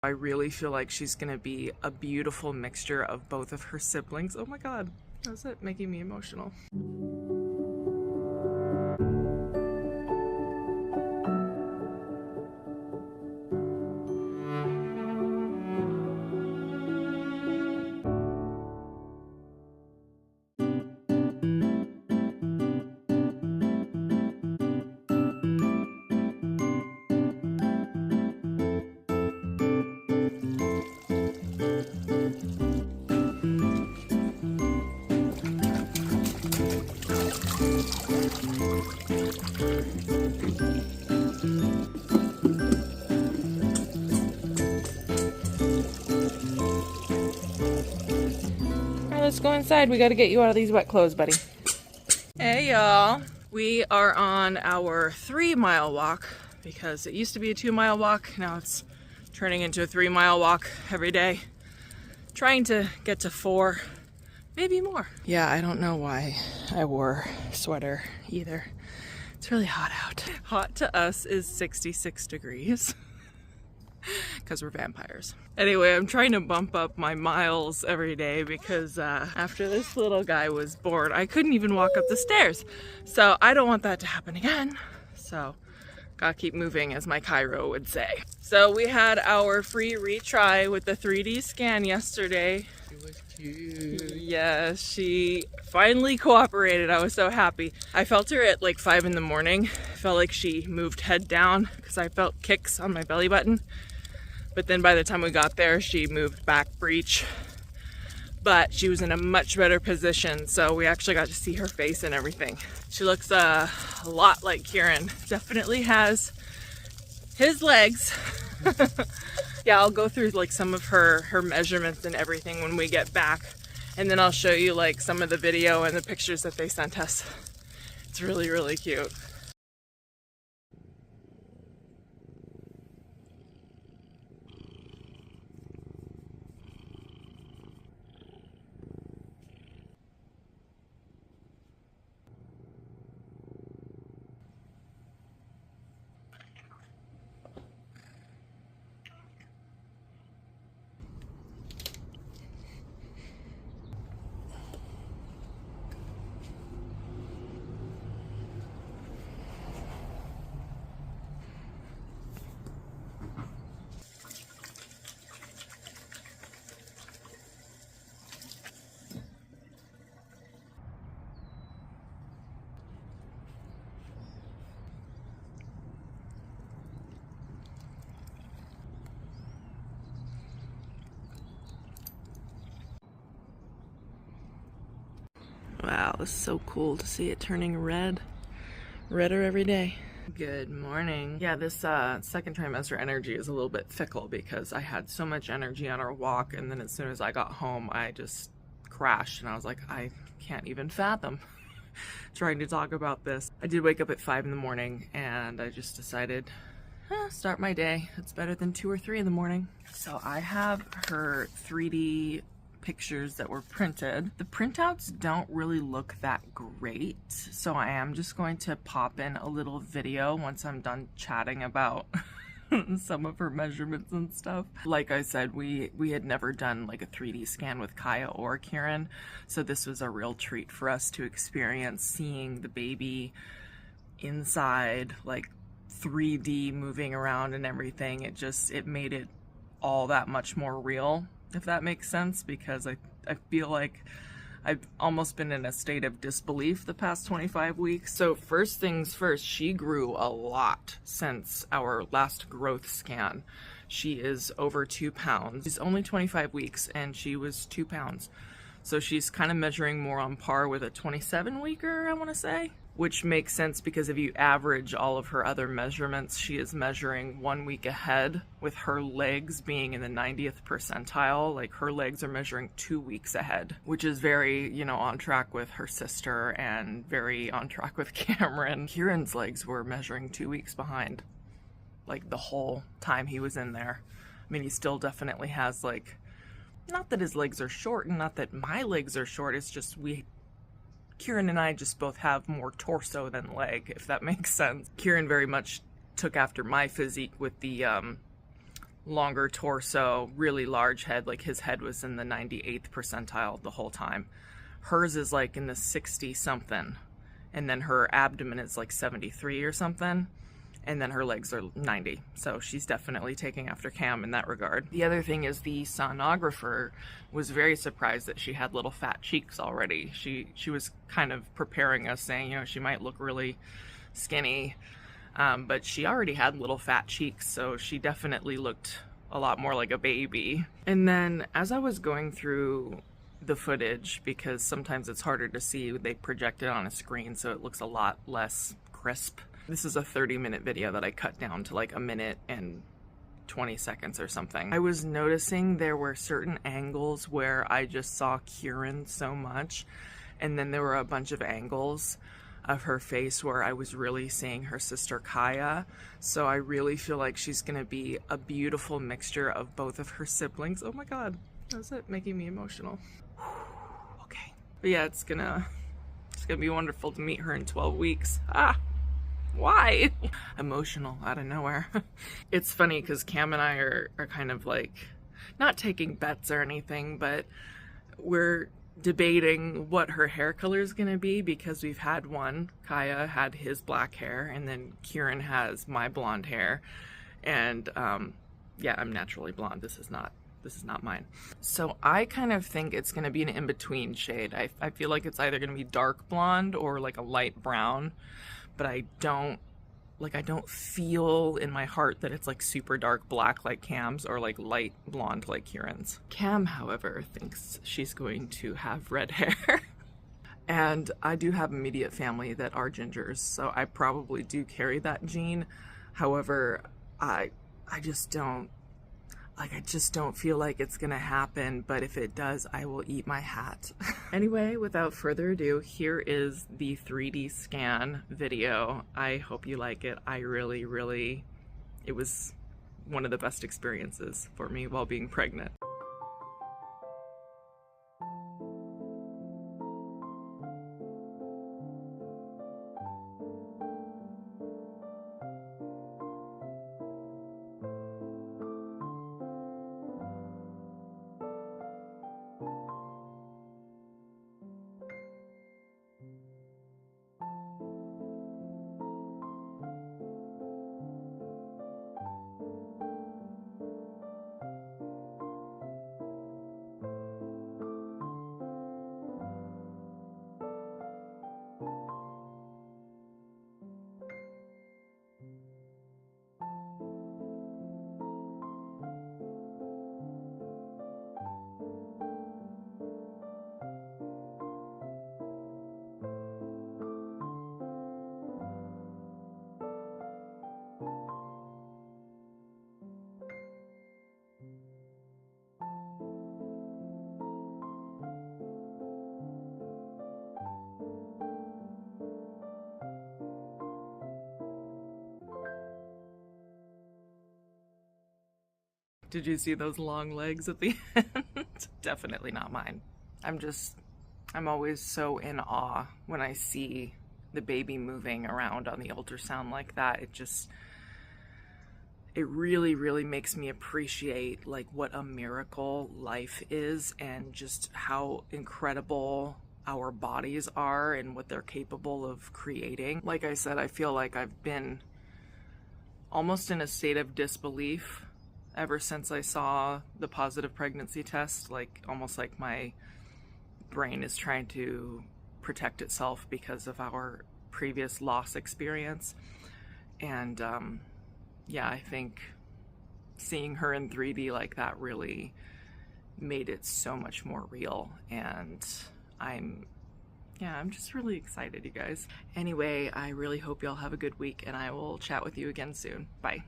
I really feel like she's gonna be a beautiful mixture of both of her siblings. Oh my god, how's it making me emotional? Let's go inside. We got to get you out of these wet clothes, buddy. Hey y'all. We are on our 3-mile walk because it used to be a 2-mile walk. Now it's turning into a 3-mile walk every day. Trying to get to 4, maybe more. Yeah, I don't know why I wore a sweater either. It's really hot out. Hot to us is 66 degrees. Because we're vampires. Anyway, I'm trying to bump up my miles every day because after this little guy was born, I couldn't even walk up the stairs. So I don't want that to happen again. So gotta keep moving, as my Cairo would say. So we had our free retry with the 3D scan yesterday. She was cute. Yeah, she finally cooperated. I was so happy. I felt her at like 5 in the morning. I felt like she moved head down because I felt kicks on my belly button. But then by the time we got there, she moved back breech. But she was in a much better position, so we actually got to see her face and everything. She looks a lot like Kieran. Definitely has his legs. Yeah, I'll go through like some of her measurements and everything when we get back. And then I'll show you like some of the video and the pictures that they sent us. It's really, really cute. Wow, it's so cool to see it turning red. Redder every day. Good morning. Yeah, this second trimester energy is a little bit fickle because I had so much energy on our walk, and then as soon as I got home, I just crashed, and I was like, I can't even fathom trying to talk about this. I did wake up at 5 in the morning, and I just decided, start my day. It's better than 2 or 3 in the morning. So I have her 3D pictures that were printed. The printouts don't really look that great, so I am just going to pop in a little video once I'm done chatting about some of her measurements and stuff. Like I said, we had never done like a 3D scan with Kaia or Kieran, so this was a real treat for us to experience seeing the baby inside, like 3D moving around and everything. It made it all that much more real, if that makes sense, because I feel like I've almost been in a state of disbelief the past 25 weeks. So first things first, she grew a lot since our last growth scan. She is over 2 pounds. She's only 25 weeks and she was 2 pounds. So she's kind of measuring more on par with a 27-weeker, I want to say. Which makes sense because if you average all of her other measurements, she is measuring 1 week ahead, with her legs being in the 90th percentile. Like her legs are measuring 2 weeks ahead, which is very, you know, on track with her sister and very on track with Kameron. Kieran's legs were measuring 2 weeks behind, like the whole time he was in there. I mean, he still definitely has like, not that his legs are short and not that my legs are short, it's just Kieran and I just both have more torso than leg, if that makes sense. Kieran very much took after my physique with the longer torso, really large head. Like his head was in the 98th percentile the whole time. Hers is like in the 60 something, and then her abdomen is like 73 or something, and then her legs are 90. So she's definitely taking after Cam in that regard. The other thing is the sonographer was very surprised that she had little fat cheeks already. She was kind of preparing us, saying, you know, she might look really skinny, but she already had little fat cheeks, so she definitely looked a lot more like a baby. And then as I was going through the footage, because sometimes it's harder to see, they project it on a screen so it looks a lot less crisp. This is a 30-minute video that I cut down to like a minute and 20 seconds or something. I was noticing there were certain angles where I just saw Kameron so much, and then there were a bunch of angles of her face where I was really seeing her sister Kaia. So I really feel like she's gonna be a beautiful mixture of both of her siblings. Oh my god, that's it, making me emotional. Okay, but yeah, it's gonna be wonderful to meet her in 12 weeks. Why? Emotional out of nowhere. It's funny because Cam and I are kind of like, not taking bets or anything, but we're debating what her hair color is going to be, because we've had one. Kaia had his black hair, and then Kameron has my blonde hair. And yeah, I'm naturally blonde. This is not mine. So I kind of think it's going to be an in-between shade. I feel like it's either going to be dark blonde or like a light brown, but I don't feel in my heart that it's like super dark black like Cam's or like light blonde like Kameron's. Cam, however, thinks she's going to have red hair. And I do have immediate family that are gingers, so I probably do carry that gene. However, I just don't feel like it's gonna happen, but if it does, I will eat my hat. Anyway, without further ado, here is the 3D scan video. I hope you like it. It was one of the best experiences for me while being pregnant. Did you see those long legs at the end? Definitely not mine. I'm always so in awe when I see the baby moving around on the ultrasound like that. It really makes me appreciate like what a miracle life is, and just how incredible our bodies are and what they're capable of creating. Like I said, I feel like I've been almost in a state of disbelief ever since I saw the positive pregnancy test. Like almost like my brain is trying to protect itself because of our previous loss experience. And yeah, I think seeing her in 3D like that really made it so much more real. And I'm just really excited, you guys. Anyway, I really hope y'all have a good week, and I will chat with you again soon. Bye.